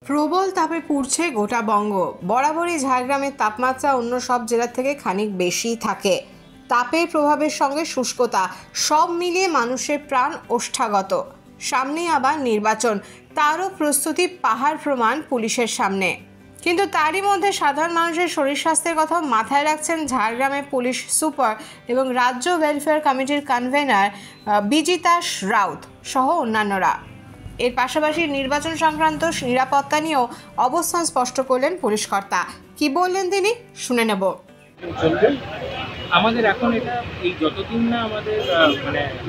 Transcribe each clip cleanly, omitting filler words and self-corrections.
প্রবল তাপে পুড়ছে গোটা বঙ্গ। বরাবরই ঝাড়গ্রামের তাপমাত্রা অন্য সব জেলার থেকে খানিক বেশি থাকে। তাপের প্রভাবের সঙ্গে শুষ্কতা সব মিলিয়ে মানুষের প্রাণ ওষ্ঠাগত। সামনেই আবার নির্বাচন, তারও প্রস্তুতি পাহাড় প্রমাণ পুলিশের সামনে। কিন্তু তারই মধ্যে সাধারণ মানুষের শরীর স্বাস্থ্যের কথা মাথায় রাখছেন ঝাড়গ্রামের পুলিশ সুপার এবং রাজ্য ওয়েলফেয়ার কমিটির কনভেনার বিজিতাস রাউত সহ অন্যান্যরা। এর পাশাপাশি নির্বাচন সংক্রান্ত নিরাপত্তা নিয়েও অবস্থান স্পষ্ট করলেন পুলিশ কর্তা। কি বললেন তিনি, শুনে নেব। আমাদের এখন এটা এই যতদিন না আমাদের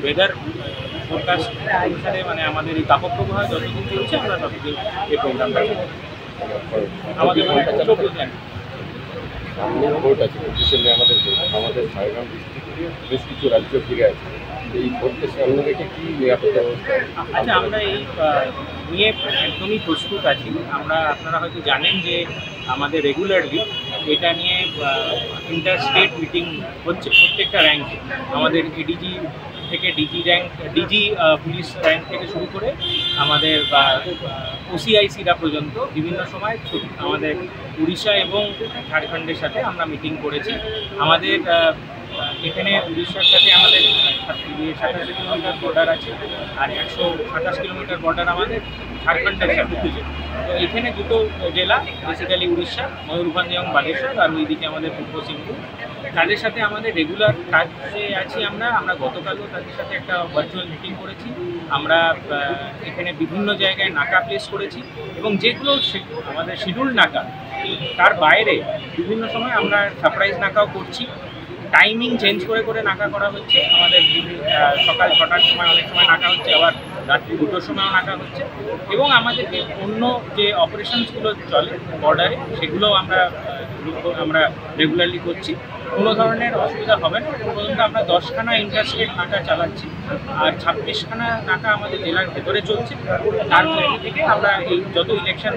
ওয়েদার ফোরকাস্ট অনুসারে আমাদের এই তাপপ্রবাহ যতদিন চলছে আমরা ততদিন এই প্রোগ্রামটা আমাদের ভোট আছে 25 মে আমাদের ঝাড়গ্রাম ডিস্ট্রিক্টে বেশ কিছু রাজ্য ফিরে আছে। এই ভোটকে সামনে রেখে কি নিরাপত্তা ব্যবস্থা? আচ্ছা, আমরা এই নিয়ে একদমই প্রস্তুত আছি। আপনারা হয়তো জানেন যে আমাদের রেগুলারলি এটা নিয়ে ইন্টার স্টেট মিটিং হচ্ছে প্রত্যেকটা র্যাঙ্কে। আমাদের এডিজি থেকে ডিজি পুলিশ র্যাঙ্ক থেকে শুরু করে আমাদের ওসিআইসিরা পর্যন্ত বিভিন্ন সময় আমাদের উড়িষ্যা এবং ঝাড়খণ্ডের সাথে আমরা মিটিং করেছি। আমাদের এখানে উড়িষ্যার সাথে আমাদের 87 কিলোমিটার বর্ডার আছে, আর 127 কিলোমিটার বর্ডার আমাদের ঝাড়খণ্ডের সাথে। তো এখানে দুটো জেলা, বেসিক্যালি উড়িষ্যা, ময়ূরভঞ্জ এবং বালেশ্বর, আর ওইদিকে আমাদের পূর্ব সিংভূম। তাদের সাথে আমাদের রেগুলার কাজে আছি। আমরা গতকালও তাদের সাথে একটা ভার্চুয়াল মিটিং করেছি। আমরা এখানে বিভিন্ন জায়গায় নাকা প্লেস করেছি এবং যেগুলো আমাদের শিডিউল নাকা, তার বাইরে বিভিন্ন সময় আমরা সারপ্রাইজ নাকাও করছি। টাইমিং চেঞ্জ করে নাকা করা হচ্ছে। আমাদের সকাল 6টার সময় অনেক সময় নাকা হচ্ছে, আবার রাত্রি 2টোর সময়ও নাকা হচ্ছে। এবং আমাদের যে অন্য যে অপারেশনসগুলো চলে বর্ডারে, সেগুলোও আমরা রেগুলারলি করছি। কোনো ধরনের অসুবিধা হবে না। পর্যন্ত আমরা 10খানা ইন্টারস্টেট নাকা চালাচ্ছি, আর 26খানা নাকা আমাদের জেলার ভেতরে চলছে। তার থেকে আমরা এই যত ইলেকশন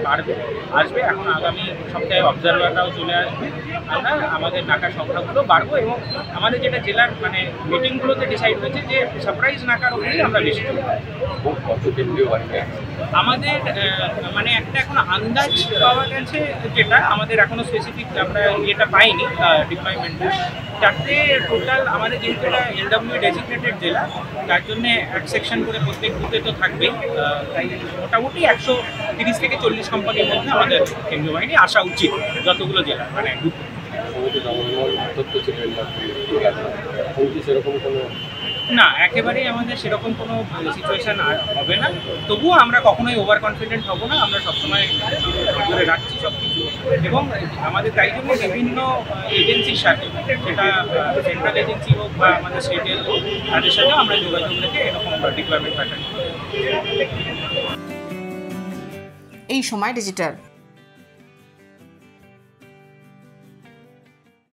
আসবে, এখন আগামী সপ্তাহে অবজারভাররাও চলে আসবে, আমরা আমাদের নাকার সংখ্যাগুলো বাড়বো। এবং আমাদের যেটা জেলার মিটিংগুলোতে ডিসাইড হয়েছে যে সারপ্রাইজ নাকার উপরেই আমরা বেশি চলবো। আমাদের একটা এখন আন্দাজ পাওয়া গেছে, যেটা আমাদের এখনো স্পেসিফিক আমরা ইয়েটা পাইনি ডিপ্লয়মেন্টে। তাতে টোটাল আমাদের যেহেতু এটা এলডব্লিউ ডেজিগনেটেড জেলা, তার জন্য এক সেকশন করে প্রত্যেক বুথে তো থাকবেই। তাই মোটামুটি 130 থেকে 40 কোম্পানির মধ্যে আমাদের কেন্দ্রীয় বাহিনী আসা উচিত, যতগুলো জেলা না, একেবারেই আমাদের সেরকম কোনো সিচুয়েশান হবে না। তবুও আমরা কখনোই ওভার কনফিডেন্ট হব না। আমরা সবসময় নজরে রাখছি সব কিছু, এবং আমাদের তাই জন্য বিভিন্ন এজেন্সির সাথে, সেটা সেন্ট্রাল এজেন্সি হোক বা আমাদের স্টেটের হোক, তাদের সাথেও আমরা যোগাযোগ রেখে এরকম ডিপ্লয়মেন্ট প্যাটার্ন। এই সময় ডিজিটাল।